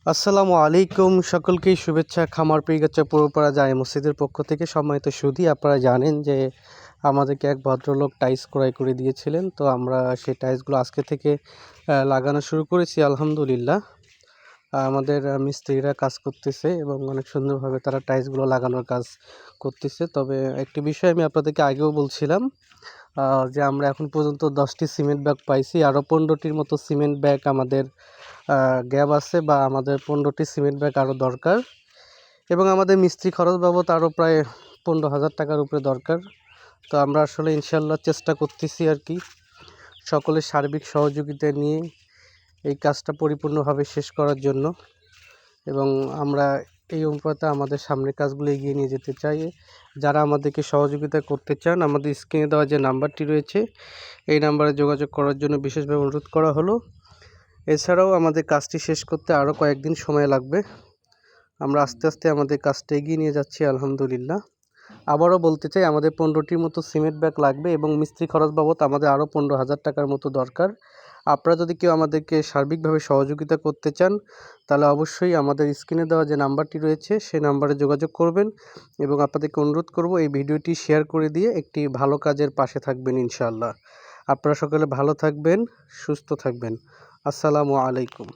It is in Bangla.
আসসালামু আলাইকুম, সকলকেই শুভেচ্ছা। খামার পরিচর্যা পূর্বপাড়া জামে মসজিদের পক্ষ থেকে। সম্মানিত সুধী, আপনারা জানেন যে আমাদেরকে এক ভদ্রলোক টাইলস ক্রয় করে দিয়েছিলেন, তো আমরা সেই টাইলসগুলো আজকে থেকে লাগানো শুরু করেছি আলহামদুলিল্লাহ। আমাদের মিস্ত্রিরা কাজ করতেছে এবং অনেক সুন্দরভাবে তারা টাইলসগুলো লাগানোর কাজ করতেছে। তবে একটি বিষয় আমি আপনাদেরকে আগেও বলছিলাম যে আমরা এখন পর্যন্ত 10টি সিমেন্ট ব্যাগ পাইছি, আরও 15টির মতো সিমেন্ট ব্যাগ আমাদের গ্যাপ আছে, বা আমাদের 15টি সিমেন্ট ব্যাগ আরও দরকার, এবং আমাদের মিস্ত্রি খরচ বাবদ আরও প্রায় 15,000 টাকার উপরে দরকার। তো আমরা আসলে ইনশাল্লাহ চেষ্টা করতেছি আর কি, সকলের সার্বিক সহযোগিতা নিয়ে এই কাজটা পরিপূর্ণভাবে শেষ করার জন্য, এবং আমরা এই অনুপাতে আমাদের সামনের কাজগুলো এগিয়ে নিয়ে যেতে চাই। যারা আমাদেরকে সহযোগিতা করতে চান, আমাদের স্ক্রিনে দেওয়া যে নাম্বারটি রয়েছে এই নাম্বারে যোগাযোগ করার জন্য বিশেষভাবে অনুরোধ করা হলো। এছাড়াও আমাদের কাজটি শেষ করতে আরও কয়েকদিন সময় লাগবে। আমরা আস্তে আস্তে আমাদের কাজটা এগিয়ে নিয়ে যাচ্ছি আলহামদুলিল্লাহ। আবারও বলতে চাই, আমাদের 15টির মতো সিমেন্ট ব্যাগ লাগবে এবং মিস্ত্রি খরচ বাবদ আমাদের আরও 15,000 টাকার মতো দরকার। আপনারা যদি কেউ আমাদেরকে সার্বিকভাবে সহযোগিতা করতে চান, তাহলে অবশ্যই আমাদের স্ক্রিনে দেওয়া যে নাম্বারটি রয়েছে সেই নাম্বারে যোগাযোগ করবেন, এবং আপনাদেরকে অনুরোধ করব এই ভিডিওটি শেয়ার করে দিয়ে একটি ভালো কাজের পাশে থাকবেন ইনশাআল্লাহ। আপনারা সকলে ভালো থাকবেন, সুস্থ থাকবেন। আসসালামু আলাইকুম।